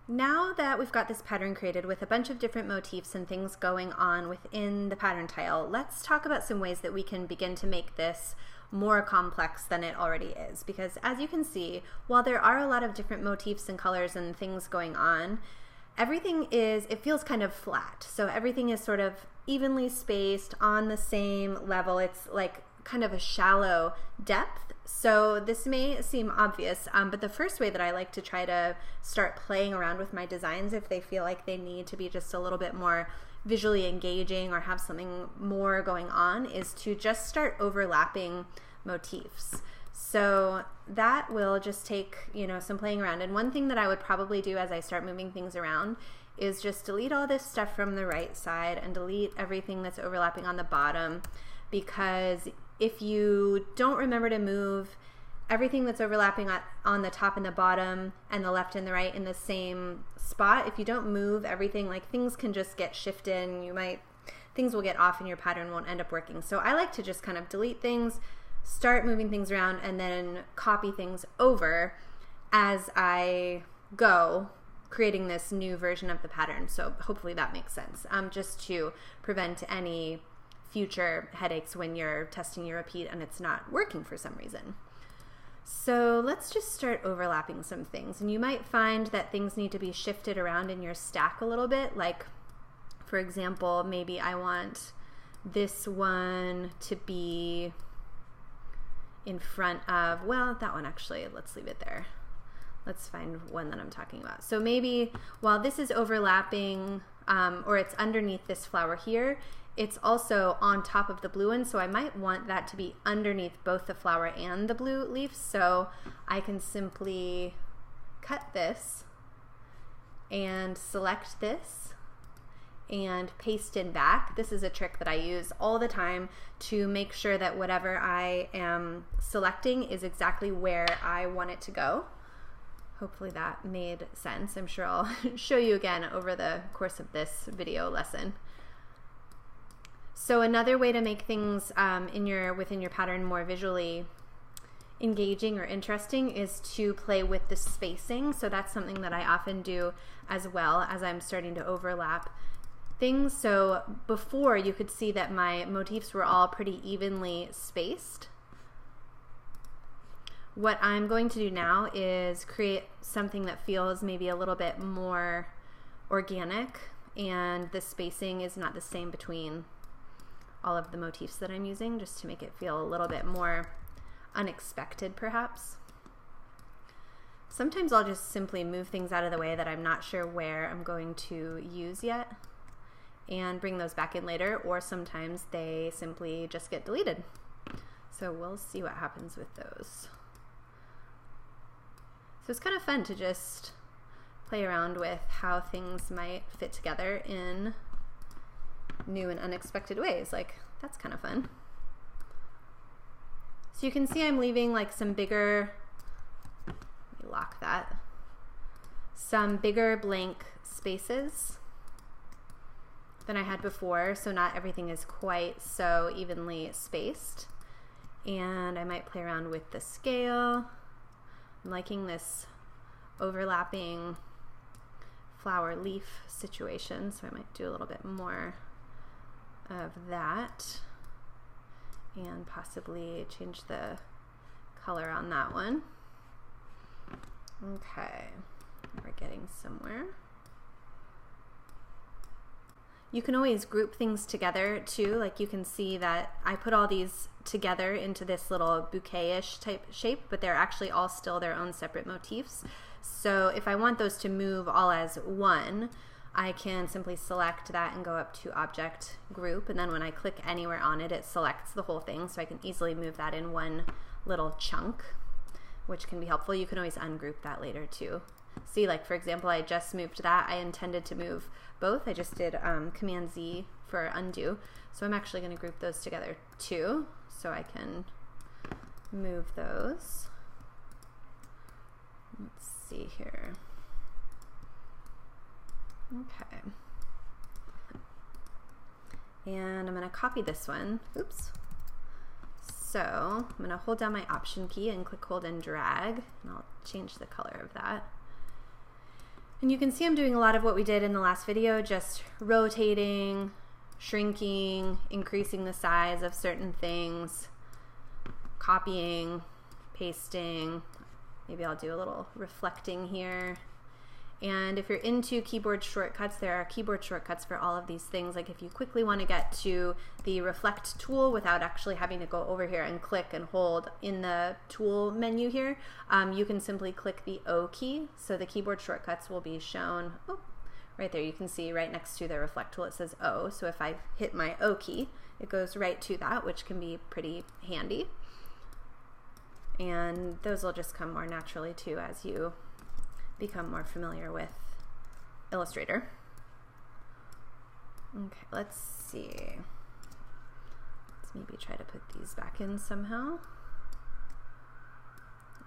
Now that we've got this pattern created with a bunch of different motifs and things going on within the pattern tile, let's talk about some ways that we can begin to make this more complex than it already is. Because as you can see, while there are a lot of different motifs and colors and things going on, it feels kind of flat. So everything is sort of evenly spaced on the same level. It's like kind of a shallow depth. So this may seem obvious, but the first way that I like to try to start playing around with my designs, if they feel like they need to be just a little bit more visually engaging or have something more going on, is to just start overlapping motifs. So that will just take, some playing around. And one thing that I would probably do as I start moving things around is just delete all this stuff from the right side and delete everything that's overlapping on the bottom, because if you don't remember to move everything that's overlapping on the top and the bottom and the left and the right in the same spot, if you don't move everything, like things can just get shifted and things will get off and your pattern won't end up working. So I like to just kind of delete things, start moving things around, and then copy things over as I go, creating this new version of the pattern. So hopefully that makes sense, just to prevent any future headaches when you're testing your repeat and it's not working for some reason. So let's just start overlapping some things. And you might find that things need to be shifted around in your stack a little bit. Like, for example, maybe I want this one to be in front of, well, that one actually, let's leave it there. Let's find one that I'm talking about. So maybe while this is overlapping, or it's underneath this flower here, it's also on top of the blue one, so I might want that to be underneath both the flower and the blue leaf. So I can simply cut this and select this and paste in back. This is a trick that I use all the time to make sure that whatever I am selecting is exactly where I want it to go. Hopefully that made sense. I'm sure I'll show you again over the course of this video lesson. So another way to make things within your pattern more visually engaging or interesting is to play with the spacing. So that's something that I often do as well as I'm starting to overlap things. So before, you could see that my motifs were all pretty evenly spaced. What I'm going to do now is create something that feels maybe a little bit more organic, and the spacing is not the same between all of the motifs that I'm using, just to make it feel a little bit more unexpected perhaps. Sometimes I'll just simply move things out of the way that I'm not sure where I'm going to use yet and bring those back in later, or sometimes they simply just get deleted. So we'll see what happens with those. So it's kind of fun to just play around with how things might fit together in new and unexpected ways. Like, that's kind of fun. So you can see I'm leaving like some bigger, let me lock that, some bigger blank spaces than I had before, so not everything is quite so evenly spaced. And I might play around with the scale. I'm liking this overlapping flower leaf situation, so I might do a little bit more of that and possibly change the color on that one. Okay, we're getting somewhere. You can always group things together too. Like, you can see that I put all these together into this little bouquet-ish type shape, but they're actually all still their own separate motifs. So if I want those to move all as one, I can simply select that and go up to Object, Group, and then when I click anywhere on it, it selects the whole thing, so I can easily move that in one little chunk, which can be helpful. You can always ungroup that later too. See, like for example, I just moved that. I intended to move both. I just did Command Z for undo. So I'm actually going to group those together too, so I can move those. Let's see here. Okay. And I'm going to copy this one. Oops. So I'm going to hold down my Option key and click, hold, and drag, and I'll change the color of that. And you can see I'm doing a lot of what we did in the last video, just rotating, shrinking, increasing the size of certain things, copying, pasting. Maybe I'll do a little reflecting here. And if you're into keyboard shortcuts, there are keyboard shortcuts for all of these things. Like if you quickly want to get to the reflect tool without actually having to go over here and click and hold in the tool menu here, you can simply click the O key. So the keyboard shortcuts will be shown right there. You can see right next to the reflect tool it says O. So if I hit my O key, it goes right to that, which can be pretty handy. And those will just come more naturally too as you become more familiar with Illustrator. Okay, let's see. Let's maybe try to put these back in somehow.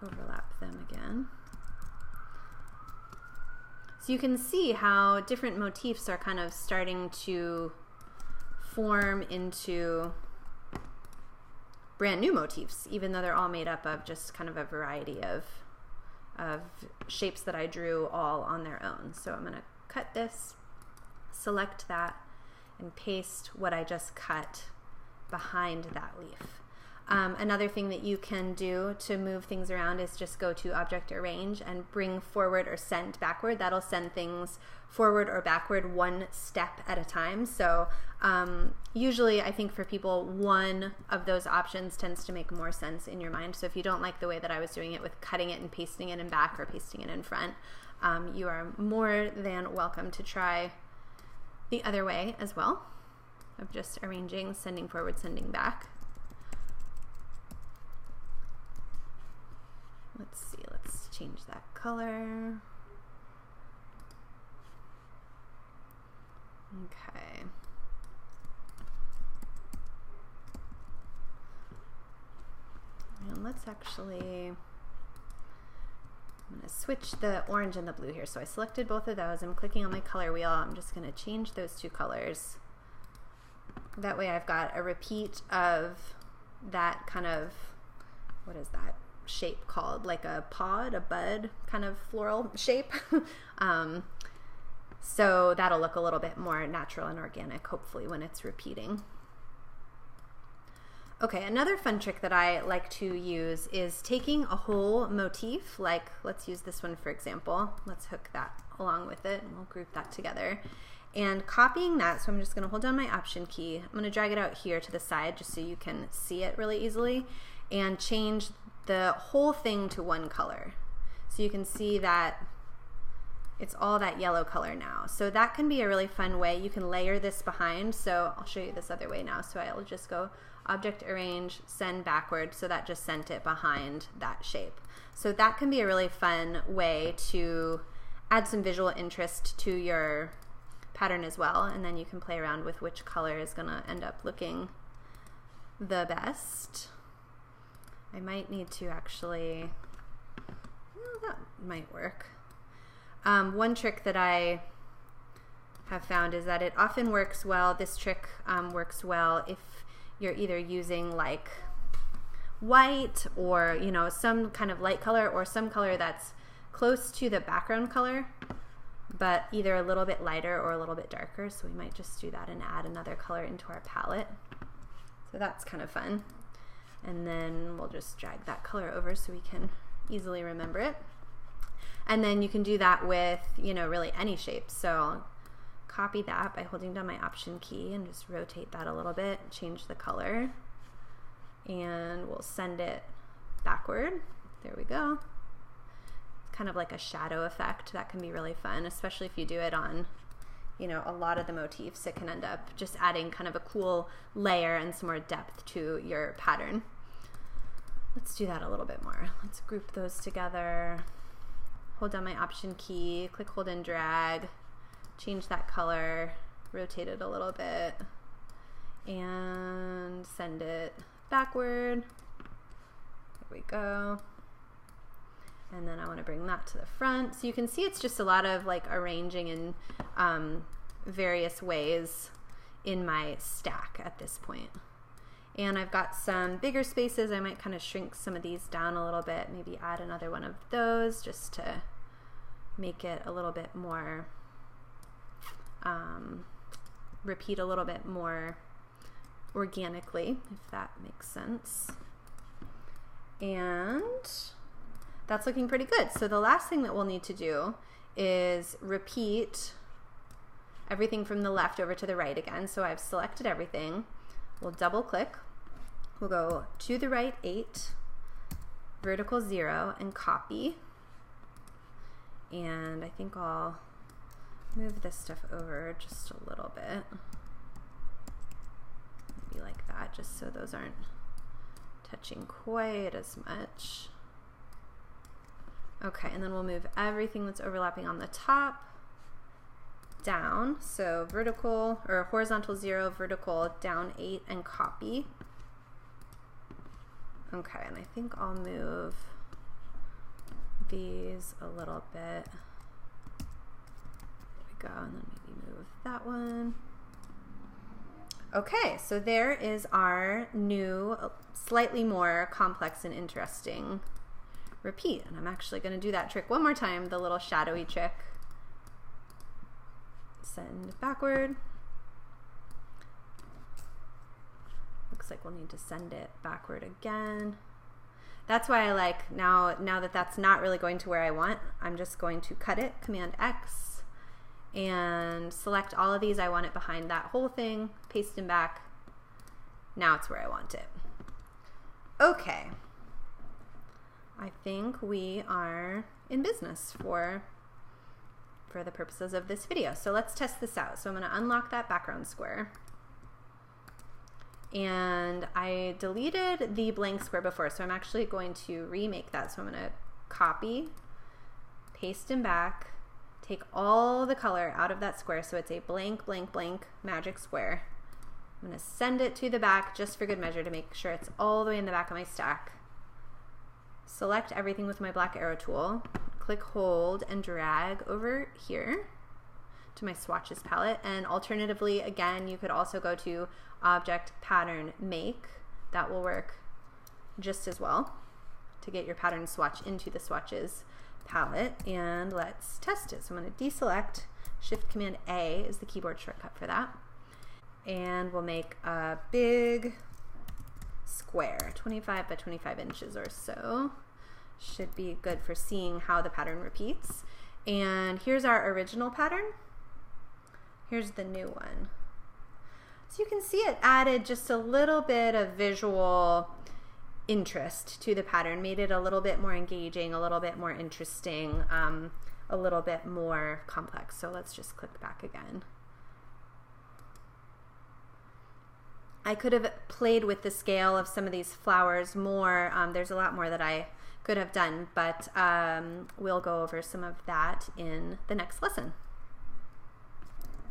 Overlap them again. So you can see how different motifs are kind of starting to form into brand new motifs, even though they're all made up of just kind of a variety of shapes that I drew all on their own. So I'm going to cut this, select that, and paste what I just cut behind that leaf. Another thing that you can do to move things around is just go to Object Arrange and bring forward or send backward. That'll send things forward or backward one step at a time. So usually I think for people, one of those options tends to make more sense in your mind. So if you don't like the way that I was doing it with cutting it and pasting it in back or pasting it in front, you are more than welcome to try the other way as well, of just arranging, sending forward, sending back. Let's see, let's change that color. Okay. And let's actually, I'm going to switch the orange and the blue here. So I selected both of those. I'm clicking on my color wheel. I'm just going to change those two colors. That way I've got a repeat of that kind of, what is that shape called? Like a pod, a bud kind of floral shape. So that'll look a little bit more natural and organic, hopefully, when it's repeating. Okay, another fun trick that I like to use is taking a whole motif, like let's use this one for example. Let's hook that along with it and we'll group that together. And copying that, so I'm just gonna hold down my Option key. I'm gonna drag it out here to the side just so you can see it really easily, and change the whole thing to one color. So you can see that it's all that yellow color now. So that can be a really fun way. You can layer this behind. So I'll show you this other way now. So I'll just go Object Arrange, send backward. So that just sent it behind that shape. So that can be a really fun way to add some visual interest to your pattern as well. And then you can play around with which color is gonna end up looking the best. I might need to actually, well, that might work. One trick that I have found is that it often works well, this trick works well if you're either using like white or, you know, some kind of light color or some color that's close to the background color, but either a little bit lighter or a little bit darker. So we might just do that and add another color into our palette. So that's kind of fun. And then we'll just drag that color over so we can easily remember it. And then you can do that with, you know, really any shape. So I'll copy that by holding down my Option key and just rotate that a little bit, change the color, and we'll send it backward. There we go. Kind of like a shadow effect. That can be really fun, especially if you do it on, you know, a lot of the motifs. It can end up just adding kind of a cool layer and some more depth to your pattern. Let's do that a little bit more. Let's group those together. Hold down my Option key, click, hold, and drag, change that color, rotate it a little bit, and send it backward. There we go. And then I want to bring that to the front. So you can see it's just a lot of like arranging in various ways in my stack at this point. And I've got some bigger spaces. I might kind of shrink some of these down a little bit, maybe add another one of those just to make it a little bit more, repeat a little bit more organically, if that makes sense. And that's looking pretty good. So the last thing that we'll need to do is repeat everything from the left over to the right again. So I've selected everything. We'll double click. We'll go to the right 8, vertical 0, and copy. And I think I'll move this stuff over just a little bit. Maybe like that, just so those aren't touching quite as much. Okay, and then we'll move everything that's overlapping on the top down. So vertical or horizontal 0, vertical down 8, and copy. Okay, and I think I'll move these a little bit. There we go, and then maybe move that one. Okay, so there is our new, slightly more complex and interesting repeat. And I'm actually going to do that trick one more time, the little shadowy trick. Send backward. Looks like we'll need to send it backward again. That's why I like, now that that's not really going to where I want, I'm just going to cut it, Command X, and select all of these. I want it behind that whole thing, paste them back. Now it's where I want it. Okay. I think we are in business for the purposes of this video. So let's test this out. So I'm going to unlock that background square. And I deleted the blank square before, so I'm actually going to remake that. So I'm going to copy, paste them back, take all the color out of that square so it's a blank, blank, blank magic square. I'm going to send it to the back just for good measure to make sure it's all the way in the back of my stack. Select everything with my black arrow tool, click, hold, and drag over here to my swatches palette. And alternatively, again, you could also go to Object, Pattern, Make. That will work just as well to get your pattern swatch into the swatches palette. And let's test it. So I'm going to deselect. Shift Command A is the keyboard shortcut for that. And we'll make a big square, 25 by 25 inches or so. Should be good for seeing how the pattern repeats. And here's our original pattern. Here's the new one. So you can see it added just a little bit of visual interest to the pattern, made it a little bit more engaging, a little bit more interesting, a little bit more complex. So let's just click back again. I could have played with the scale of some of these flowers more. There's a lot more that I could have done, but we'll go over some of that in the next lesson.